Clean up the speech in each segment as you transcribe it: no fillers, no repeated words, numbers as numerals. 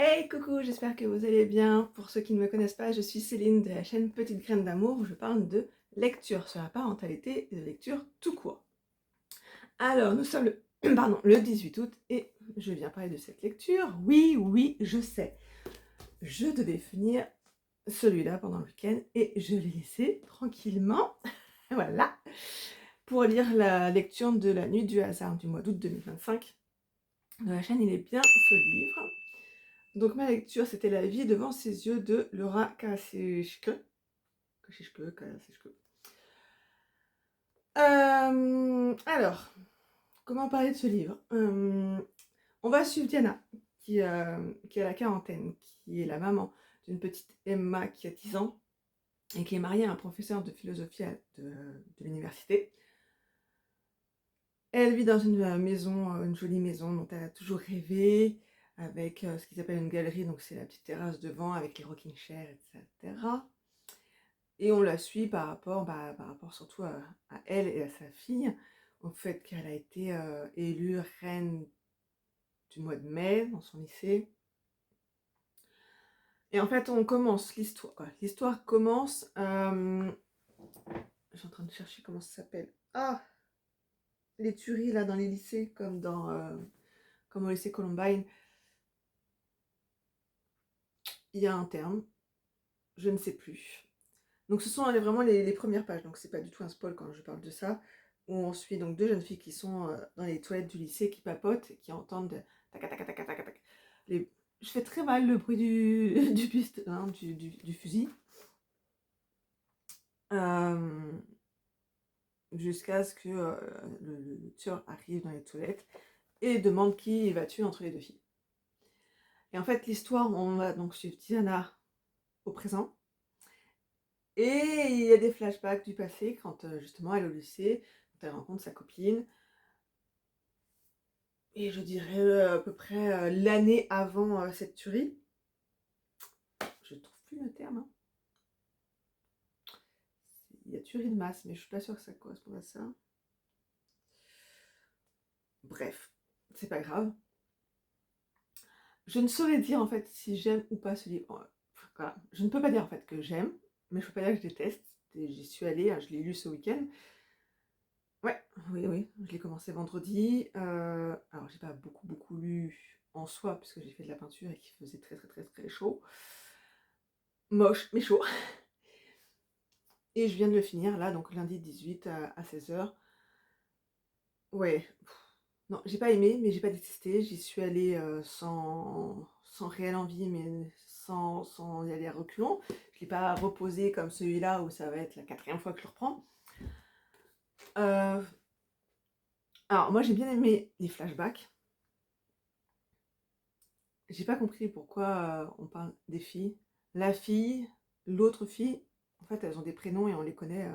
Hey, coucou, j'espère que vous allez bien. Pour ceux qui ne me connaissent pas, je suis Céline de la chaîne Petite Graine d'Amour où je parle de lecture sur la parentalité et de lecture tout court. Alors, nous sommes le 18 août et je viens parler de cette lecture. Oui, oui, je sais. Je devais finir celui-là pendant le week-end et je l'ai laissé tranquillement, voilà, pour lire la lecture de La Nuit du hasard du mois d'août 2025 de la chaîne Il est bien ce livre. Donc ma lecture, c'était La vie devant ses yeux de Laura Kasischke. Kasischke. Alors, comment parler de ce livre? On va suivre Diana, qui a la quarantaine, qui est la maman d'une petite Emma qui a 10 ans et qui est mariée à un professeur de philosophie de l'université. Elle vit dans une maison, une jolie maison dont elle a toujours rêvé, avec ce qu'ils appellent une galerie, donc c'est la petite terrasse devant avec les rocking chairs, etc. Et on la suit par rapport surtout à elle et à sa fille, au fait qu'elle a été élue reine du mois de mai dans son lycée. Et en fait, on commence l'histoire. L'histoire commence. Je suis en train de chercher comment ça s'appelle. Ah, les tueries là dans les lycées, comme au lycée Columbine. Il y a un terme, je ne sais plus. Donc ce sont vraiment les premières pages, donc c'est pas du tout un spoil quand je parle de ça, où on suit donc deux jeunes filles qui sont dans les toilettes du lycée, qui papotent, et qui entendent tac tac tac tac tac tac. Je fais très mal le bruit du fusil. Euh, Jusqu'à ce que le tueur arrive dans les toilettes et demande qui va tuer entre les deux filles. Et en fait l'histoire, on va donc suivre Diana au présent, et il y a des flashbacks du passé quand justement elle est au lycée, quand elle rencontre sa copine. Et je dirais à peu près l'année avant cette tuerie. Je ne trouve plus le terme. Hein. Il y a tuerie de masse, mais je suis pas sûre que ça corresponde à ça. Bref, c'est pas grave. Je ne saurais dire en fait si j'aime ou pas ce livre. Voilà. Je ne peux pas dire en fait que j'aime, mais je peux pas dire que je déteste. J'y suis allée, je l'ai lu ce week-end. Ouais, oui, oui, je l'ai commencé vendredi. Alors j'ai pas beaucoup lu en soi, puisque j'ai fait de la peinture et qu'il faisait très chaud. Moche, mais chaud. Et je viens de le finir là, donc lundi 18 à 16h. Ouais, non, j'ai pas aimé, mais j'ai pas détesté. J'y suis allée sans réelle envie, mais sans y aller à reculons. Je l'ai pas reposé comme celui-là où ça va être la 4e fois que je le reprends. Euh, alors, moi j'ai bien aimé les flashbacks. J'ai pas compris pourquoi on parle des filles. La fille, l'autre fille, en fait elles ont des prénoms et on les connaît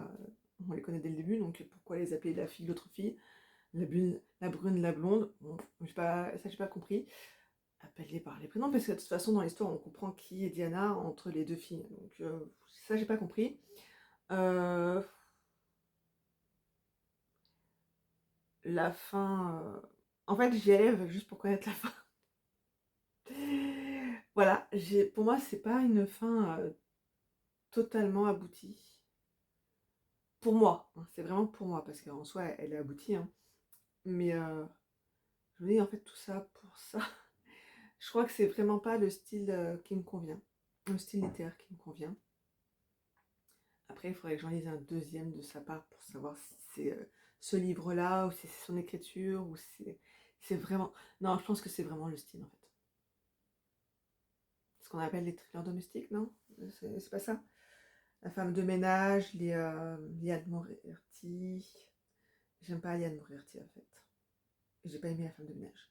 dès le début, donc pourquoi les appeler la fille, l'autre fille? La brune, la blonde, bon, j'ai pas compris. Appelle-les par les prénoms, parce que de toute façon, dans l'histoire, on comprend qui est Diana entre les deux filles. Donc, ça, j'ai pas compris. Euh, la fin. En fait, j'y allais juste pour connaître la fin. Voilà, pour moi, c'est pas une fin totalement aboutie. Pour moi, hein, c'est vraiment pour moi, parce qu'en soi, elle est aboutie. Hein. Mais je me dis, en fait, tout ça pour ça. Je crois que c'est vraiment pas le style qui me convient. Le style littéraire qui me convient. Après, il faudrait que j'en lise un deuxième de sa part pour savoir si c'est ce livre-là, ou si c'est son écriture, ou si c'est vraiment... Non, je pense que c'est vraiment le style, en fait. Ce qu'on appelle les thrillers domestiques, non? C'est pas ça? La femme de ménage, Liane Moriarty... J'aime pas Liane Moriarty, en fait. J'ai pas aimé la femme de ménage.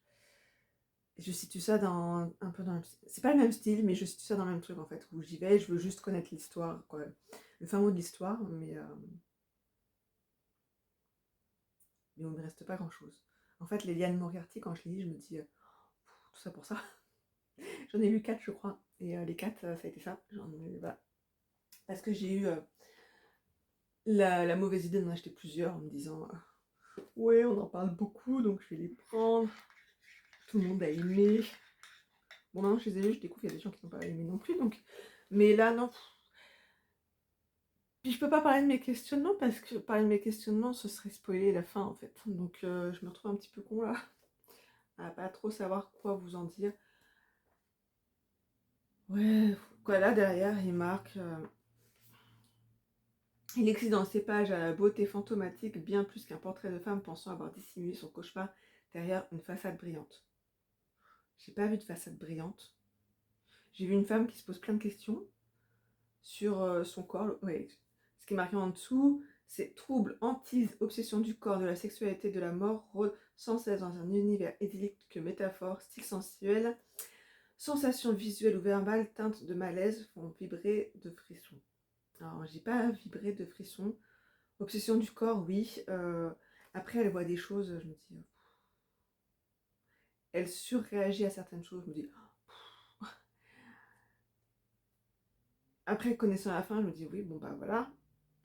Je situe ça un peu dans le même style. C'est pas le même style, mais je situe ça dans le même truc, en fait, où j'y vais, je veux juste connaître l'histoire, quoi. Le fin mot de l'histoire, mais il ne me reste pas grand chose. En fait, les Liane Moriarty, quand je les lis, je me dis tout ça pour ça. J'en ai lu 4, je crois, et les 4, ça a été ça. Voilà. Parce que j'ai eu la mauvaise idée d'en acheter plusieurs en me disant ouais, on en parle beaucoup, donc je vais les prendre. Tout le monde a aimé. Bon, maintenant je les ai lus, je découvre qu'il y a des gens qui n'ont pas aimé non plus, donc... Mais là, non. Puis je peux pas parler de mes questionnements, parce que parler de mes questionnements, ce serait spoiler la fin, en fait. Donc je me retrouve un petit peu con, là, à pas trop savoir quoi vous en dire. Ouais, quoi, là, derrière, il marque... Il existe dans ces pages à la beauté fantomatique bien plus qu'un portrait de femme pensant avoir dissimulé son cauchemar derrière une façade brillante. J'ai pas vu de façade brillante. J'ai vu une femme qui se pose plein de questions sur son corps. Ouais. Ce qui est marqué en dessous, c'est trouble, hantise, obsession du corps, de la sexualité, de la mort, rôde sans cesse dans un univers idyllique que métaphores, style sensuel, sensations visuelles ou verbales, teintes de malaise font vibrer de frissons. Alors, j'ai pas vibré de frissons. Obsession du corps, oui. Après, elle voit des choses, je me dis... elle surréagit à certaines choses, je me dis... Après, connaissant la fin, je me dis oui, bon bah voilà.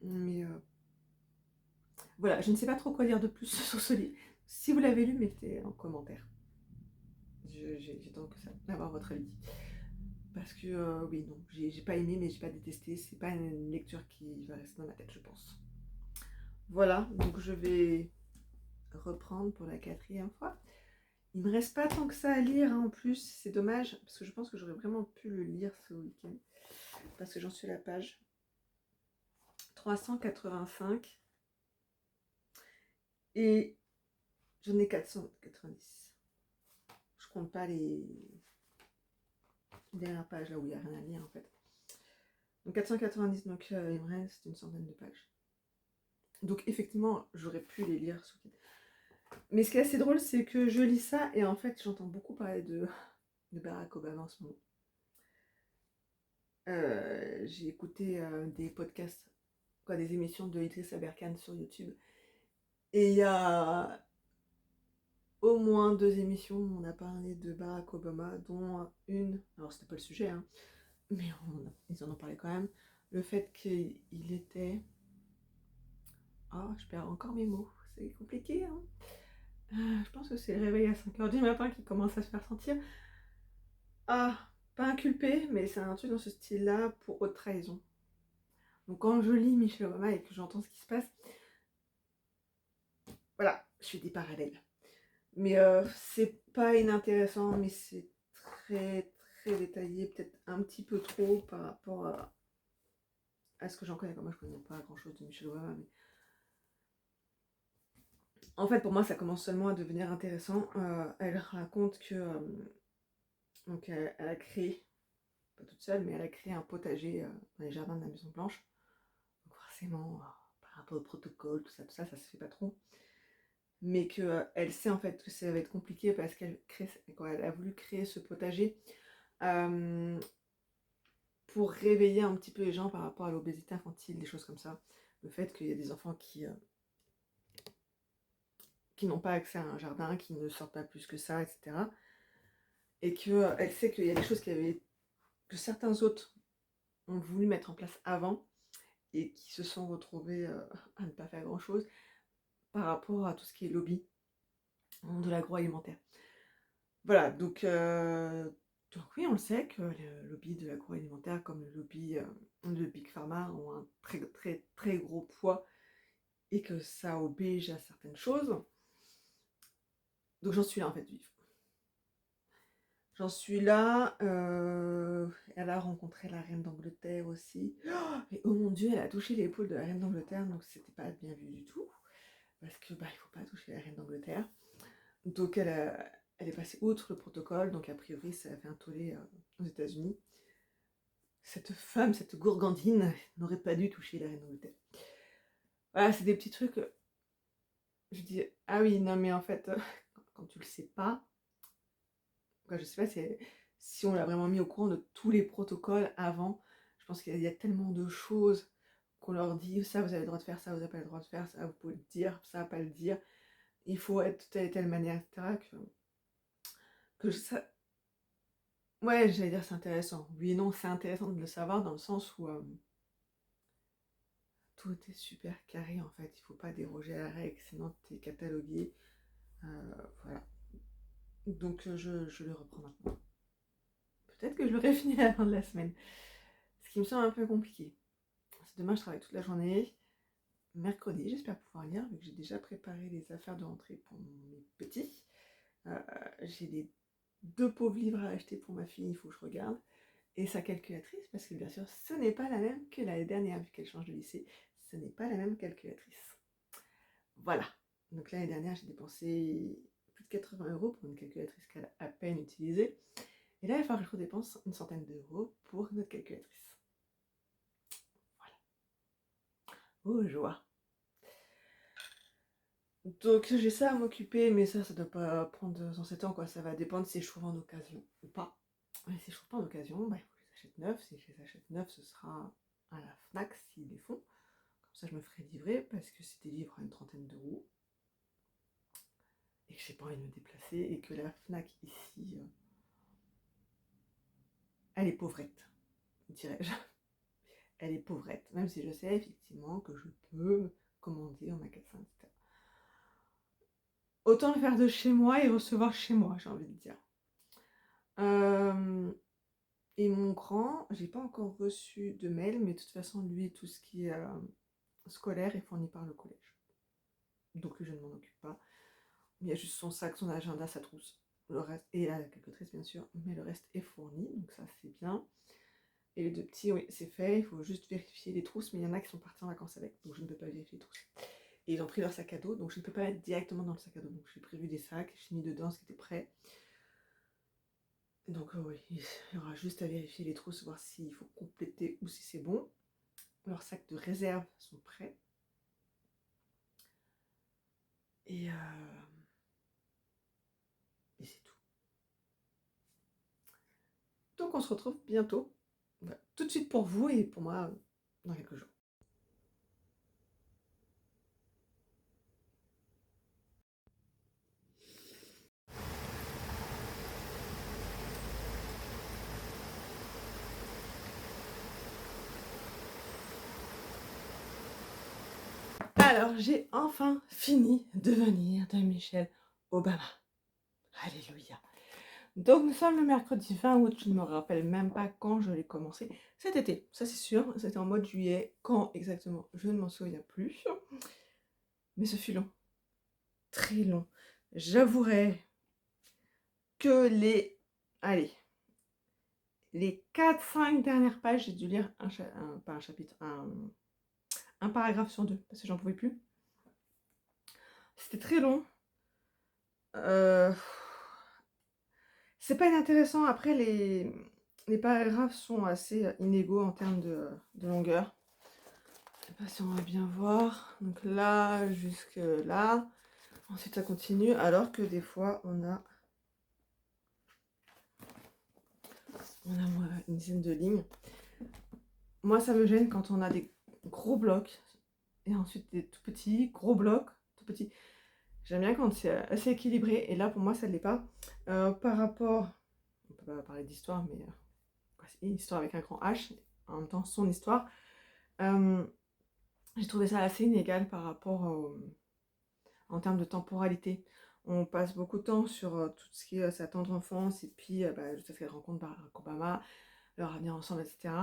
Mais voilà, je ne sais pas trop quoi dire de plus sur ce livre. Si vous l'avez lu, mettez en commentaire. J'attends que ça, d'avoir votre avis. Parce que oui, non, j'ai pas aimé, mais j'ai pas détesté. C'est pas une lecture qui va rester dans ma tête, je pense. Voilà, donc je vais reprendre pour la 4e fois. Il me reste pas tant que ça à lire, hein, en plus, c'est dommage, parce que je pense que j'aurais vraiment pu le lire ce week-end. Parce que j'en suis à la page 385. Et j'en ai 490. Je compte pas les dernières pages là où il n'y a rien à lire en fait. Donc 490, donc il me reste une centaine de pages. Donc effectivement, j'aurais pu les lire ce week-end. Mais ce qui est assez drôle, c'est que je lis ça et en fait, j'entends beaucoup parler de Barack Obama en ce moment. J'ai écouté des podcasts, quoi, des émissions de Idriss Aberkan sur YouTube. Et il y a au moins 2 émissions où on a parlé de Barack Obama, dont une, alors c'était pas le sujet, hein, mais ils en ont parlé quand même, le fait qu'il était... Ah, je perds encore mes mots, c'est compliqué, hein. Je pense que c'est le réveil à 5h du matin qui commence à se faire sentir. Ah, pas inculpé, mais c'est un truc dans ce style-là pour haute trahison. Donc quand je lis Michelle Obama et que j'entends ce qui se passe, voilà, je fais des parallèles. Mais c'est pas inintéressant, mais c'est très très détaillé, peut-être un petit peu trop par rapport à ce que j'en connais. Moi, je connais pas grand-chose de Michelle Obama, mais en fait, pour moi, ça commence seulement à devenir intéressant. Elle raconte que donc elle a créé, pas toute seule, mais elle a créé un potager dans les jardins de la Maison Blanche. Donc forcément, par rapport au protocole, tout ça se fait pas trop. Mais que elle sait en fait que ça va être compliqué parce quand elle a voulu créer ce potager pour réveiller un petit peu les gens par rapport à l'obésité infantile, des choses comme ça. Le fait qu'il y a des enfants qui n'ont pas accès à un jardin, qui ne sortent pas plus que ça, etc. Et qu'elle sait qu'il y a des choses que certains autres ont voulu mettre en place avant et qui se sont retrouvés à ne pas faire grand-chose par rapport à tout ce qui est lobby de l'agroalimentaire. Voilà, donc oui, on le sait que le lobby de l'agroalimentaire, comme le lobby de Big Pharma, ont un très très très gros poids et que ça oblige à certaines choses. Donc j'en suis là en fait, vive. J'en suis là. Elle a rencontré la reine d'Angleterre aussi. Et oh mon dieu, elle a touché l'épaule de la reine d'Angleterre, donc c'était pas bien vu du tout. Parce que il faut pas toucher la reine d'Angleterre. Donc elle est passée outre le protocole, donc a priori ça a fait un tollé aux États-Unis. Cette femme, cette gourgandine, n'aurait pas dû toucher la reine d'Angleterre. Voilà, c'est des petits trucs. Je dis, ah oui, non mais en fait, quand tu le sais pas, je sais pas si on l'a vraiment mis au courant de tous les protocoles avant. Je pense qu'il y a tellement de choses qu'on leur dit, ça vous avez le droit de faire, ça vous n'avez pas le droit de faire, ça vous pouvez le dire, ça pas le dire. Il faut être de telle et telle manière, etc. Ça... Ouais, j'allais dire c'est intéressant. Oui et non, c'est intéressant de le savoir dans le sens où tout est super carré en fait. Il faut pas déroger à la règle, sinon tu es catalogué. Voilà. Donc je le reprends maintenant. peut-être que je l'aurai fini à la fin de la semaine. Ce qui me semble un peu compliqué. Demain, je travaille toute la journée. Mercredi, j'espère pouvoir lire, vu que j'ai déjà préparé les affaires de rentrée pour mes petits. J'ai les 2 pauvres livres à acheter pour ma fille, il faut que je regarde. Et sa calculatrice, parce que bien sûr, ce n'est pas la même que l'année dernière, vu qu'elle change de lycée. Ce n'est pas la même calculatrice. Voilà. Donc l'année dernière, j'ai dépensé plus de 80 € pour une calculatrice qu'elle a à peine utilisée. Et là, il va falloir que je redépense une centaine d'euros pour notre calculatrice. Voilà. Oh, joie. Donc j'ai ça à m'occuper, mais ça doit pas prendre 107 ans, quoi. Ça va dépendre si je trouve en occasion ou pas. Et si je trouve pas en occasion, bah, il faut que je les achète neufs. Si je les achète neufs, ce sera à la Fnac s'ils les font. Comme ça, je me ferai livrer parce que c'est des livres à une trentaine d'euros. Et que j'ai pas envie de me déplacer et que la Fnac ici, elle est pauvrette, dirais-je. Elle est pauvrette, même si je sais effectivement que je peux commander en magasin, etc. Autant le faire de chez moi et recevoir chez moi, j'ai envie de dire. Et mon grand, j'ai pas encore reçu de mail, mais de toute façon, lui, tout ce qui est scolaire est fourni par le collège. Donc je ne m'en occupe pas. Il y a juste son sac, son agenda, sa trousse. Le reste, et la calculatrice bien sûr, mais le reste est fourni, donc ça c'est bien. Et les 2 petits, oui, c'est fait, il faut juste vérifier les trousses, mais il y en a qui sont partis en vacances avec, donc je ne peux pas vérifier les trousses. Et ils ont pris leur sac à dos, donc je ne peux pas mettre directement dans le sac à dos. Donc j'ai prévu des sacs, j'ai mis dedans ce qui était prêt. Donc oui, il y aura juste à vérifier les trousses, voir s'il faut compléter ou si c'est bon. Leurs sacs de réserve sont prêts. Et c'est tout. Donc on se retrouve bientôt. Voilà. Tout de suite pour vous et pour moi dans quelques jours. Alors j'ai enfin fini de venir de Michelle Obama. Alléluia. Donc nous sommes le mercredi 20 août, je ne me rappelle même pas quand je l'ai commencé. Cet été, ça c'est sûr, c'était en mois de juillet. Quand exactement, je ne m'en souviens plus. Mais ce fut long, très long. J'avouerai que les 4-5 dernières pages, j'ai dû lire pas un chapitre, un paragraphe sur 2, parce que j'en pouvais plus. C'était très long. C'est pas inintéressant. Après, les paragraphes sont assez inégaux en termes de longueur. Je sais pas si on va bien voir. Donc là, jusque là. Ensuite, ça continue. Alors que des fois, on a une dizaine de lignes. Moi, ça me gêne quand on a des gros blocs. Et ensuite, des tout petits, gros blocs, tout petits. J'aime bien quand c'est assez équilibré. Et là, pour moi, ça ne l'est pas. Par rapport... On peut pas parler d'histoire, mais... c'est une histoire avec un grand H. En même temps, son histoire. J'ai trouvé ça assez inégal par rapport en termes de temporalité. On passe beaucoup de temps sur tout ce qui est sa tendre enfance et puis jusqu'à ce qu'elle rencontre Barack Obama, leur avenir ensemble, etc.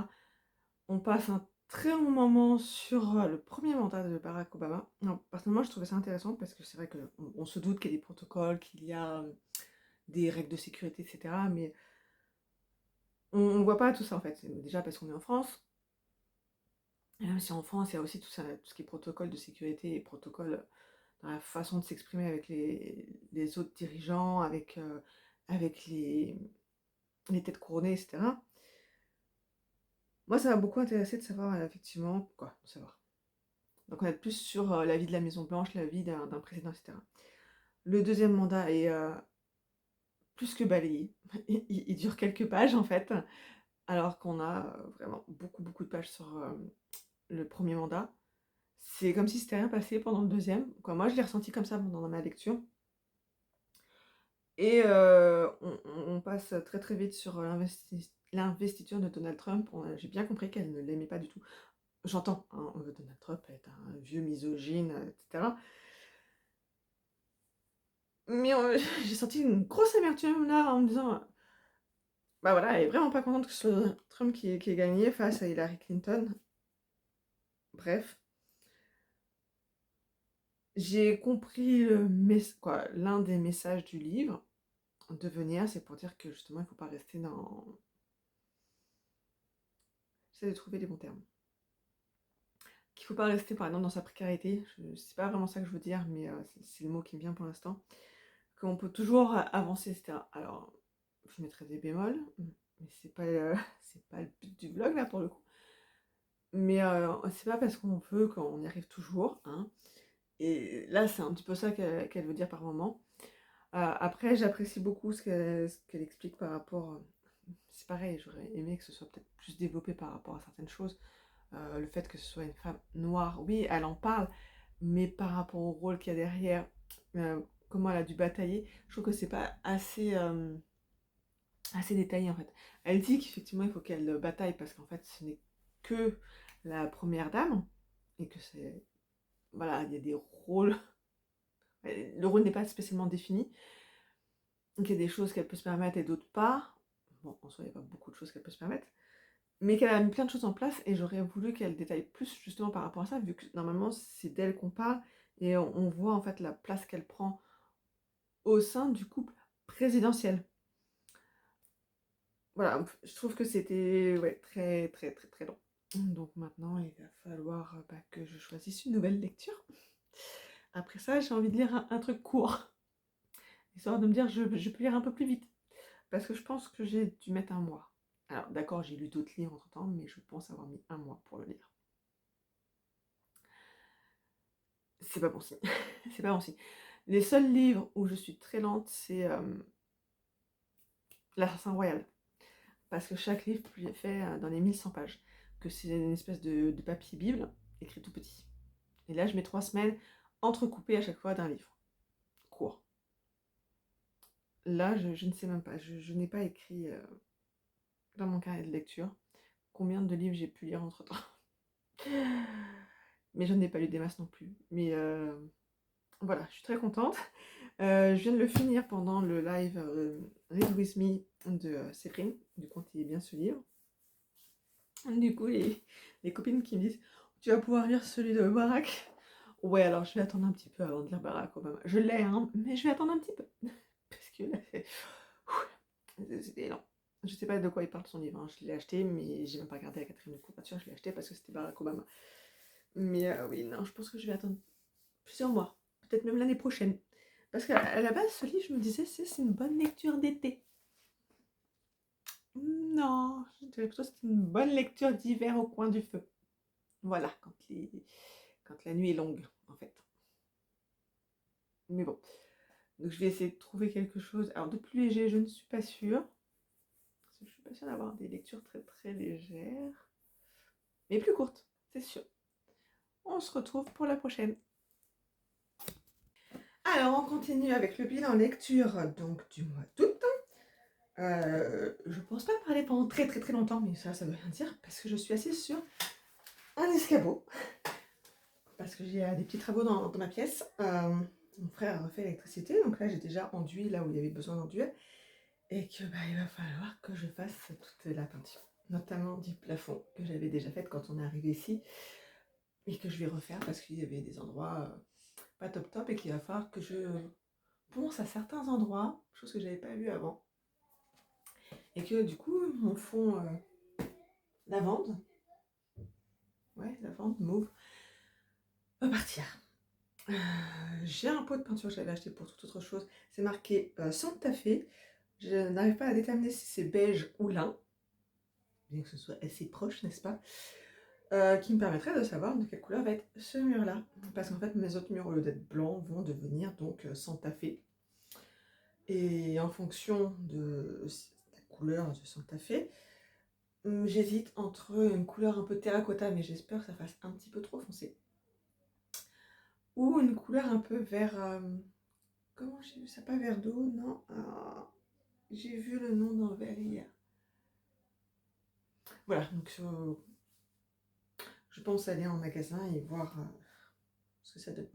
On passe un très long moment sur le premier mandat de Barack Obama. Non, personnellement, je trouvais ça intéressant parce que c'est vrai qu'on se doute qu'il y a des protocoles, qu'il y a des règles de sécurité, etc. Mais on ne voit pas tout ça en fait. Déjà parce qu'on est en France. Et même si en France, il y a aussi tout ce qui est protocole de sécurité et protocole dans la façon de s'exprimer avec les autres dirigeants, avec les têtes couronnées, etc. Moi, ça m'a beaucoup intéressé de savoir, effectivement, quoi, de savoir. Donc, on est plus sur la vie de la Maison-Blanche, la vie d'un président, etc. Le deuxième mandat est plus que balayé. Il dure quelques pages, en fait, alors qu'on a vraiment beaucoup, beaucoup de pages sur le premier mandat. C'est comme si c'était rien passé pendant le deuxième. Quoi, moi, je l'ai ressenti comme ça pendant ma lecture. Et on passe très très vite sur l'investiture de Donald Trump. J'ai bien compris qu'elle ne l'aimait pas du tout. J'entends, hein, Donald Trump est un vieux misogyne, etc. Mais j'ai senti une grosse amertume là en me disant bah voilà, elle est vraiment pas contente que ce soit Trump qui ait gagné face à Hillary Clinton. Bref, j'ai compris l'un des messages du livre Devenir, c'est pour dire que justement, il faut pas rester dans. J'essaie de trouver les bons termes. Qu'il faut pas rester, par exemple, dans sa précarité. C'est pas vraiment ça que je veux dire, mais c'est le mot qui me vient pour l'instant. Qu'on peut toujours avancer, etc. Alors, je mettrai des bémols, mais c'est pas le but du vlog là pour le coup. Mais c'est pas parce qu'on veut qu'on y arrive toujours, hein. Et là, c'est un petit peu ça qu'elle veut dire par moment. Après, j'apprécie beaucoup ce qu'elle explique par rapport. C'est pareil, j'aurais aimé que ce soit peut-être plus développé par rapport à certaines choses. Le fait que ce soit une femme noire, oui, elle en parle, mais par rapport au rôle qu'il y a derrière, comment elle a dû batailler, je trouve que c'est pas assez détaillé en fait. Elle dit qu'effectivement il faut qu'elle bataille parce qu'en fait ce n'est que la première dame et que c'est. Voilà, il y a des rôles. Le rôle n'est pas spécialement défini. Donc il y a des choses qu'elle peut se permettre et d'autres pas. Bon, en soi, il n'y a pas beaucoup de choses qu'elle peut se permettre. Mais qu'elle a mis plein de choses en place et j'aurais voulu qu'elle détaille plus justement par rapport à ça, vu que normalement c'est d'elle qu'on parle et on voit en fait la place qu'elle prend au sein du couple présidentiel. Voilà, je trouve que c'était ouais, très très très très long. Donc maintenant il va falloir que je choisisse une nouvelle lecture. Après ça, j'ai envie de lire un truc court, histoire de me dire je peux lire un peu plus vite. Parce que je pense que j'ai dû mettre un mois. Alors d'accord, j'ai lu d'autres livres entre temps, mais je pense avoir mis un mois pour le lire. C'est pas bon signe. C'est pas bon signe. Les seuls livres où je suis très lente, c'est L'Assassin Royal. Parce que chaque livre est fait dans les 1100 pages. Que c'est une espèce de papier Bible, écrit tout petit. Et là, je mets 3 semaines entrecoupées à chaque fois d'un livre. Court. Là, je ne sais même pas. Je n'ai pas écrit dans mon carnet de lecture combien de livres j'ai pu lire entre temps. Mais je n'ai pas lu des masses non plus. Mais voilà, je suis très contente. Je viens de le finir pendant le live Read With Me de Séverine. Du coup, il est bien ce livre. Du coup, les copines qui me disent tu vas pouvoir lire celui de Barack. Ouais, alors je vais attendre un petit peu avant de lire Barack Obama. Je l'ai, hein, mais je vais attendre un petit peu. Parce que là, c'était lent. Je sais pas de quoi il parle son livre. Hein. Je l'ai acheté, mais j'ai même pas regardé la quatrième de couverture. Je l'ai acheté parce que c'était Barack Obama. Mais oui, non, je pense que je vais attendre plusieurs mois. Peut-être même l'année prochaine. Parce qu'à la base, ce livre, je me disais, c'est une bonne lecture d'été. Non, je dirais plutôt que c'est une bonne lecture d'hiver au coin du feu. Voilà, quand la nuit est longue, en fait. Mais bon, donc je vais essayer de trouver quelque chose. Alors, de plus léger, je ne suis pas sûre. Parce que je suis pas sûre d'avoir des lectures très très légères. Mais plus courtes, c'est sûr. On se retrouve pour la prochaine. Alors, on continue avec le bilan lecture donc du mois d'août. Je pense pas parler pendant très très très longtemps, mais ça veut rien dire parce que je suis assise sur un escabeau. Parce que j'ai des petits travaux dans ma pièce. Mon frère a refait l'électricité, donc là j'ai déjà enduit là où il y avait besoin d'enduire. Et que il va falloir que je fasse toute la peinture, notamment du plafond que j'avais déjà faite quand on est arrivé ici et que je vais refaire parce qu'il y avait des endroits pas top top et qu'il va falloir que je ponce à certains endroits, chose que j'avais pas vue avant. Et que du coup, mon fond lavande, ouais, lavande, mauve, va partir. J'ai un pot de peinture que j'avais acheté pour toute autre chose. C'est marqué Santa Fe. Je n'arrive pas à déterminer si c'est beige ou lin, bien que ce soit assez proche, n'est-ce pas, qui me permettrait de savoir de quelle couleur va être ce mur-là. Parce qu'en fait, mes autres murs, au lieu d'être blancs, vont devenir donc Santa Fe. Et en fonction de la couleur de Santa Fe, j'hésite entre une couleur un peu terracotta, mais j'espère que ça fasse un petit peu trop foncé, ou une couleur un peu vert. Comment j'ai vu ça? Pas vert d'eau, non. J'ai vu le nom dans le verre hier. Voilà, donc je pense aller en magasin et voir ce que ça donne.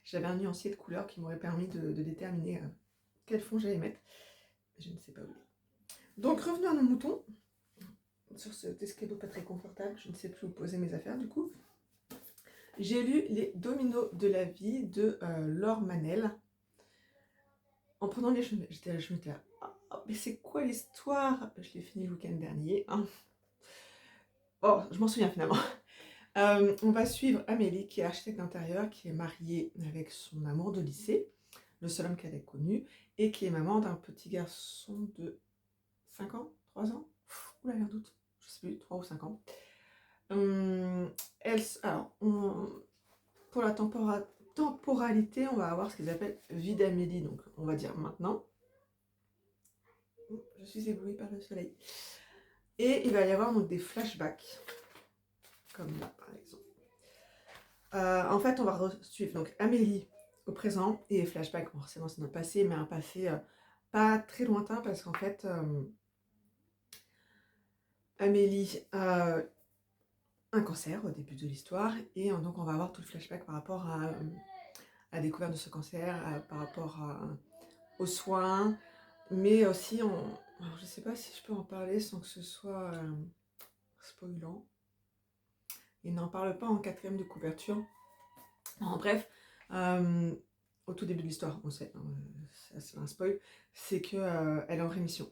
J'avais un nuancier de couleurs qui m'aurait permis de déterminer quel fond j'allais mettre. Je ne sais pas où il est. Donc revenons à nos moutons, sur cet escabeau pas très confortable, je ne sais plus où poser mes affaires du coup. J'ai lu Les Dominos de la vie de Laure Manel. En prenant les chemins, je m'étais là, ah, mais c'est quoi l'histoire? Je l'ai fini le week-end dernier. Hein. Oh, je m'en souviens finalement. On va suivre Amélie, qui est architecte d'intérieur, qui est mariée avec son amour de lycée, le seul homme qu'elle ait connu, et qui est maman d'un petit garçon de 5 ans, 3 ans. Oula, j'ai un doute, je sais plus, 3 ou 5 ans. Pour la temporalité, on va avoir ce qu'ils appellent vie d'Amélie, donc on va dire maintenant. Je suis éblouie par le soleil. Et il va y avoir donc des flashbacks, comme là par exemple. En fait, on va suivre donc Amélie au présent et les flashbacks, bon, forcément c'est notre passé, mais un passé pas très lointain parce qu'en fait, Amélie a un cancer au début de l'histoire et donc on va avoir tout le flashback par rapport à la découverte de ce cancer, par rapport aux soins, mais aussi, alors, je ne sais pas si je peux en parler sans que ce soit spoilant. Il n'en parle pas en quatrième de couverture. En bref, au tout début de l'histoire, on sait, c'est un spoil, c'est qu'elle est en rémission.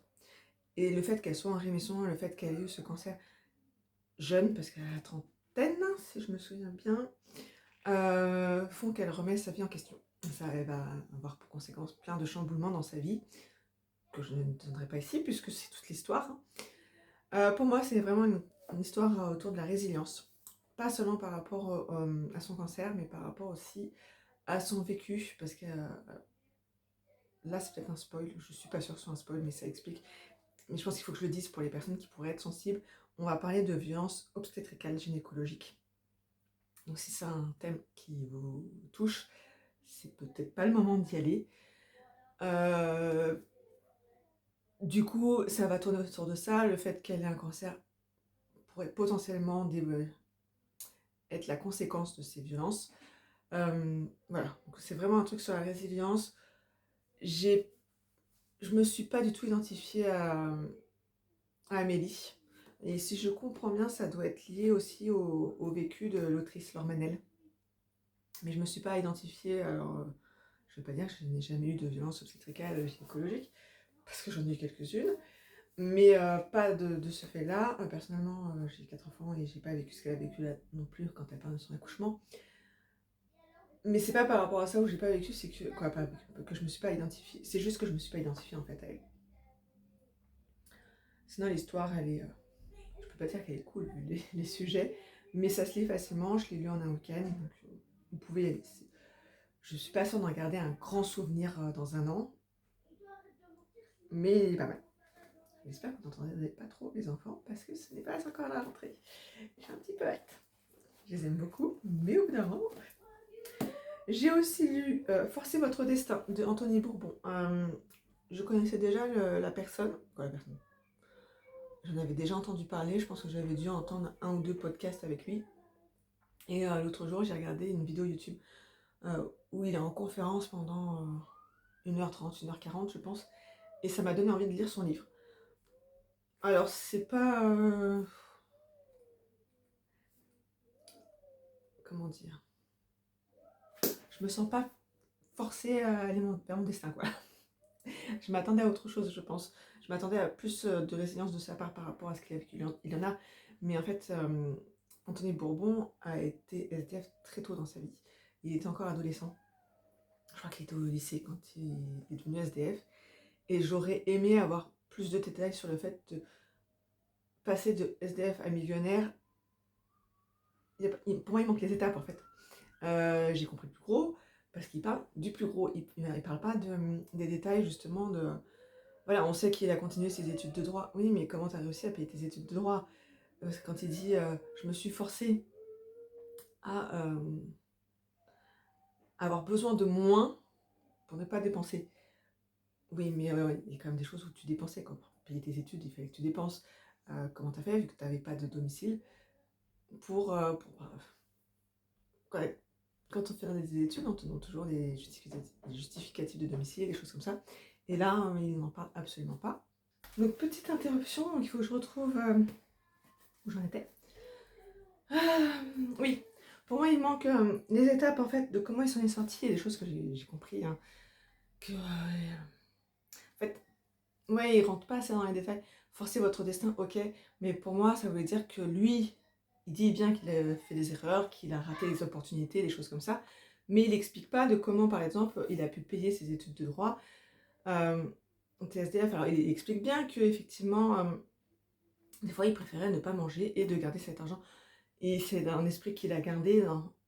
Et le fait qu'elle soit en rémission, le fait qu'elle ait eu ce cancer jeune, parce qu'elle a la trentaine, si je me souviens bien, font qu'elle remet sa vie en question. Ça, elle va avoir pour conséquence plein de chamboulements dans sa vie, que je ne donnerai pas ici, puisque c'est toute l'histoire. Pour moi, c'est vraiment une histoire autour de la résilience. Pas seulement par rapport à son cancer, mais par rapport aussi à son vécu, parce que là c'est peut-être un spoil, je suis pas sûre que ce soit un spoil, mais ça explique. Mais je pense qu'il faut que je le dise pour les personnes qui pourraient être sensibles. On va parler de violences obstétricales gynécologiques. Donc si c'est un thème qui vous touche, c'est peut-être pas le moment d'y aller. Du coup, ça va tourner autour de ça. Le fait qu'elle ait un cancer pourrait potentiellement être la conséquence de ces violences. Voilà, donc c'est vraiment un truc sur la résilience. Je me suis pas du tout identifiée à Amélie. Et si je comprends bien, ça doit être lié aussi au vécu de l'autrice Laure Manel. Mais je me suis pas identifiée, alors je ne vais pas dire que je n'ai jamais eu de violence obstétricale gynécologique, parce que j'en ai eu quelques-unes, mais pas de ce fait-là. Personnellement, j'ai 4 enfants et j'ai pas vécu ce qu'elle a vécu là non plus quand elle parle de son accouchement. Mais c'est pas par rapport à ça où j'ai pas vécu, c'est que, quoi, pas, que je me suis pas identifiée. C'est juste que je me suis pas identifiée en fait à elle. Sinon l'histoire, elle est... je peux pas dire qu'elle est cool vu les sujets, mais ça se lit facilement, je l'ai lu en un week-end, donc vous pouvez... Je suis pas sûre d'en garder un grand souvenir dans un an, mais il est pas mal. J'espère que vous n'entendrez pas trop les enfants, parce que ce n'est pas encore la rentrée. J'ai un petit peu hâte. Je les aime beaucoup, mais au bout d'un moment... J'ai aussi lu Forcez votre destin de Anthony Bourbon. Je connaissais déjà la personne. Quoi, la personne? J'en avais déjà entendu parler. Je pense que j'avais dû entendre un ou deux podcasts avec lui. Et l'autre jour, j'ai regardé une vidéo YouTube où il est en conférence pendant 1h30, 1h40, je pense. Et ça m'a donné envie de lire son livre. Alors, c'est pas... comment dire? Je me sens pas forcée à aller vers mon destin, quoi. Je m'attendais à autre chose, je pense. Je m'attendais à plus de résilience de sa part par rapport à ce qu'il a vécu. Il en a. Mais en fait, Anthony Bourbon a été SDF très tôt dans sa vie. Il était encore adolescent. Je crois qu'il était au lycée quand il est devenu SDF. Et j'aurais aimé avoir plus de détails sur le fait de passer de SDF à millionnaire. Pour moi, il manque les étapes en fait. J'ai compris le plus gros, parce qu'il parle du plus gros. Il ne parle pas des détails justement de... Voilà, on sait qu'il a continué ses études de droit. Oui, mais comment tu as réussi à payer tes études de droit? Parce que quand il dit je me suis forcée à avoir besoin de moins pour ne pas dépenser. Oui, mais il y a quand même des choses où tu dépensais. Comme pour payer tes études, il fallait que tu dépenses. Comment tu as fait, vu que tu n'avais pas de domicile quand on fait des études, on te demande toujours des justificatifs de domicile, des choses comme ça. Et là, il n'en parle absolument pas. Donc petite interruption, donc il faut que je retrouve où j'en étais. Oui, pour moi il manque les étapes en fait de comment ils s'en est sortis et des choses que j'ai compris. Hein, que en fait, ouais, il rentre pas assez dans les détails. Forcez votre destin, ok, mais pour moi ça veut dire que lui, il dit bien qu'il a fait des erreurs, qu'il a raté des opportunités, des choses comme ça, mais il n'explique pas de comment par exemple il a pu payer ses études de droit. En TSDF, alors il explique bien que effectivement, des fois il préférait ne pas manger et de garder cet argent. Et c'est un esprit qu'il a gardé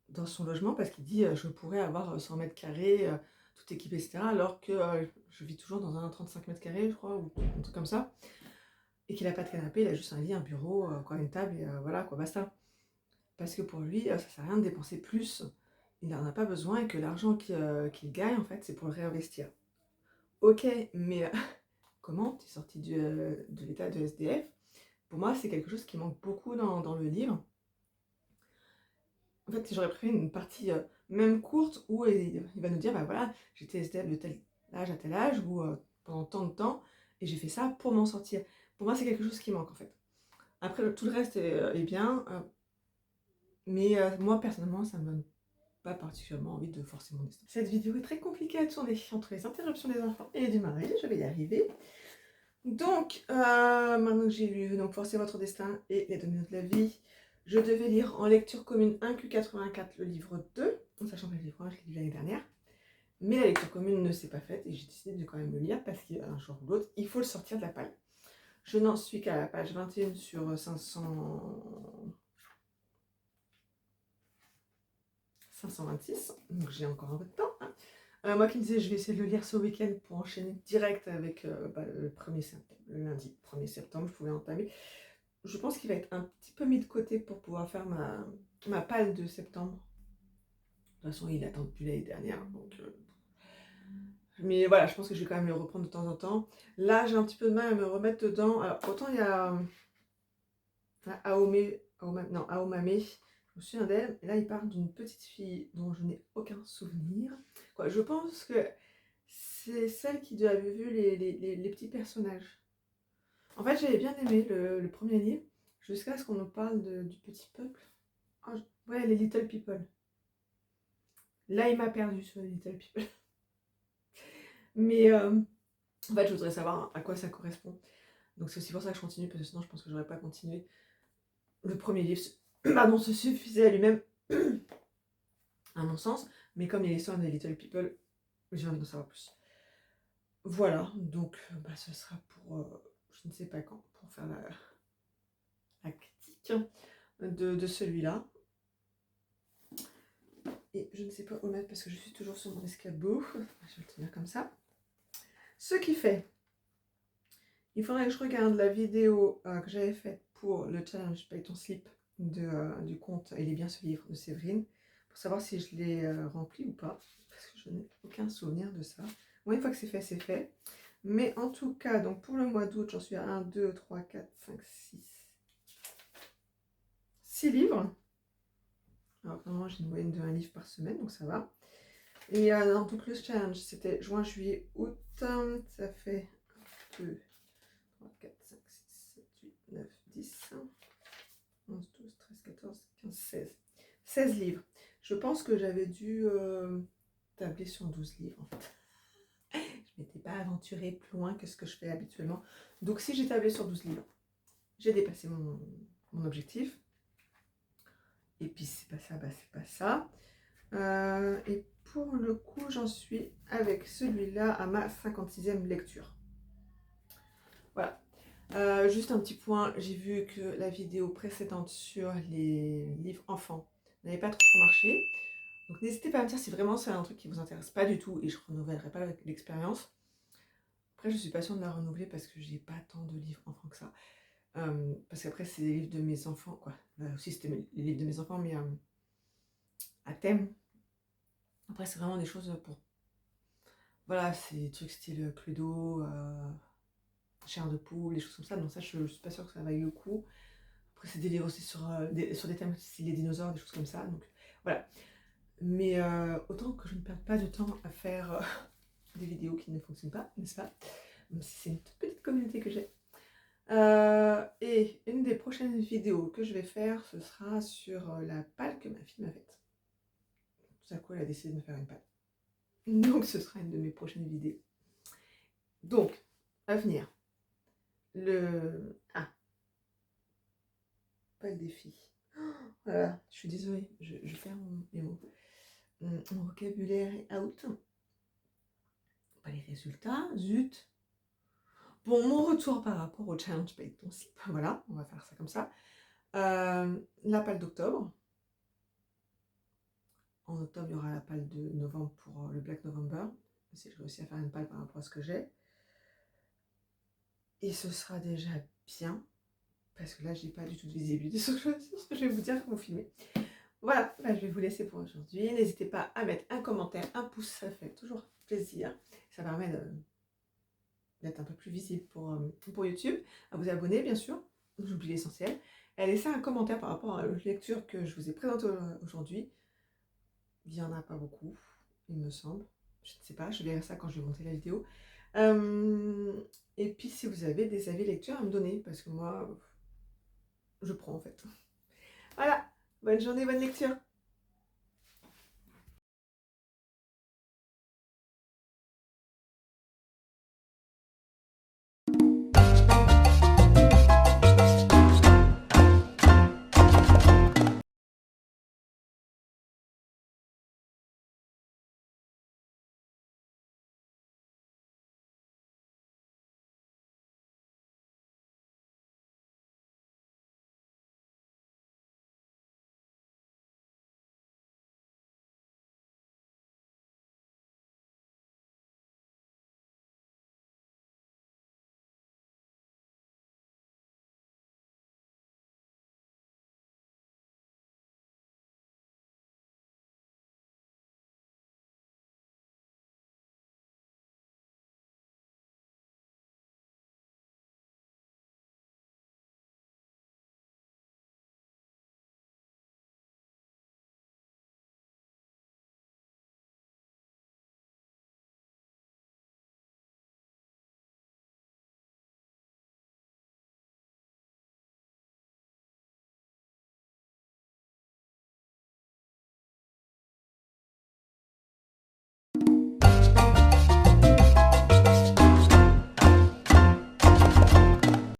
dans son logement parce qu'il dit je pourrais avoir 100 mètres carrés, tout équipé, etc. Alors que je vis toujours dans un 35 mètres carrés, je crois, ou un truc comme ça. Et qu'il n'a pas de canapé, il a juste un lit, un bureau, quoi, une table, et voilà, quoi, basta. Parce que pour lui, ça sert à rien de dépenser plus. Il n'en a pas besoin et que l'argent qu'il gagne, en fait, c'est pour le réinvestir. Ok, mais comment tu es sorti de l'état de SDF? Pour moi, c'est quelque chose qui manque beaucoup dans le livre. En fait, j'aurais préféré une partie même courte où il va nous dire, bah voilà, j'étais SDF de tel âge à tel âge ou pendant tant de temps et j'ai fait ça pour m'en sortir. Pour moi, c'est quelque chose qui manque en fait. Après, tout le reste est bien, mais moi personnellement, ça me donne pas particulièrement envie de forcer mon destin. Cette vidéo est très compliquée à tourner entre les interruptions des enfants et du mari, je vais y arriver. Donc, maintenant que j'ai lu donc, Forcer votre destin et Les dominos de la vie, je devais lire en lecture commune 1Q84 le livre 2, en sachant que le livre 1, je l'ai lu l'année dernière. Mais la lecture commune ne s'est pas faite et j'ai décidé de quand même le lire parce qu'un jour ou l'autre, il faut le sortir de la palle. Je n'en suis qu'à la page 21 sur 526, donc j'ai encore un peu de temps. Hein. Moi qui me disais, je vais essayer de le lire ce week-end pour enchaîner direct avec le 1er septembre, le lundi 1er septembre, je pouvais entamer. Je pense qu'il va être un petit peu mis de côté pour pouvoir faire ma palle de septembre. De toute façon, il attend depuis l'année dernière. Donc, mais voilà, je pense que je vais quand même le reprendre de temps en temps. Là, j'ai un petit peu de mal à me remettre dedans. Alors, autant il y a Aomame, je me souviens d'elle. Et là, il parle d'une petite fille dont je n'ai aucun souvenir. Quoi, je pense que c'est celle qui avait vu les petits personnages. En fait, j'avais bien aimé le premier livre, jusqu'à ce qu'on nous parle du petit peuple. Oh, ouais, les Little People. Là, il m'a perdu sur les Little People. Mais en fait, je voudrais savoir à quoi ça correspond. Donc c'est aussi pour ça que je continue, parce que sinon je pense que j'aurais pas continué. Le premier livre, pardon, se suffisait à lui-même, à mon sens. Mais comme il y a l'histoire des Little People, j'ai envie d'en savoir plus. Voilà, donc ce sera pour je ne sais pas quand, pour faire la critique de celui-là. Et je ne sais pas où mettre parce que je suis toujours sur mon escabeau. Je vais le tenir comme ça. Ce qui fait, il faudrait que je regarde la vidéo que j'avais faite pour le challenge Paye ton slip du conte Il est bien ce livre de Séverine, pour savoir si je l'ai rempli ou pas, parce que je n'ai aucun souvenir de ça. Bon, une fois que c'est fait, c'est fait. Mais en tout cas, donc pour le mois d'août, j'en suis à 1, 2, 3, 4, 5, 6 livres. Alors normalement, j'ai une moyenne de 1 livre par semaine, donc ça va. Et donc le challenge, c'était juin, juillet, août. Ça fait 2, 3, 4, 5, 6, 7, 8, 9, 10, 11, 12, 13, 14, 15, 16. 16 livres. Je pense que j'avais dû tabler sur 12 livres en fait. Je m'étais pas aventurée plus loin que ce que je fais habituellement. Donc si j'ai tablé sur 12 livres, j'ai dépassé mon objectif. Et puis c'est pas ça, c'est pas ça. Et pour le coup, j'en suis avec celui-là à ma 56e lecture. Voilà. Juste un petit point, j'ai vu que la vidéo précédente sur les livres enfants n'avait pas trop marché. Donc n'hésitez pas à me dire si vraiment c'est un truc qui vous intéresse pas du tout et je renouvellerai pas l'expérience. Après, je suis pas sûre de la renouveler parce que j'ai pas tant de livres enfants que ça. Parce qu'après, c'est des livres de mes enfants, quoi. Là aussi, c'était les livres de mes enfants, mais à thème. Après, c'est vraiment des choses pour... Voilà, c'est des trucs style Cluedo, chair de poule, des choses comme ça. Donc ça, je suis pas sûre que ça vaille le coup. Après, c'est des livres aussi sur des thèmes style les dinosaures, des choses comme ça. Donc voilà. Mais autant que je ne perde pas de temps à faire des vidéos qui ne fonctionnent pas, n'est-ce pas? Même si c'est une toute petite communauté que j'ai. Et une des prochaines vidéos que je vais faire, ce sera sur la palle que ma fille m'a faite. Tout à coup, elle a décidé de me faire une palle. Donc, ce sera une de mes prochaines vidéos. Donc, à venir, pas le défi. Voilà, je suis désolée, je perds mes mots. Mon vocabulaire est out. Pas les résultats, zut. Bon, mon retour par rapport au challenge paye ton slip. Voilà, on va faire ça comme ça. La palle d'octobre. En octobre, il y aura la palle de novembre pour le Black November. Si je réussis à faire une palle par rapport à ce que j'ai. Et ce sera déjà bien. Parce que là, je n'ai pas du tout de visibilité sur ce que je vais vous dire quand vous filmez. Voilà, bah, je vais vous laisser pour aujourd'hui. N'hésitez pas à mettre un commentaire, un pouce, ça fait toujours plaisir. Ça permet d'être un peu plus visible pour YouTube. À vous abonner, bien sûr. J'oublie l'essentiel. Et à laisser un commentaire par rapport à la lecture que je vous ai présentée aujourd'hui. Il n'y en a pas beaucoup, il me semble. Je ne sais pas, je verrai ça quand je vais monter la vidéo. Et puis, si vous avez des avis lecture à me donner, parce que moi, je prends en fait. Voilà, bonne journée, bonne lecture.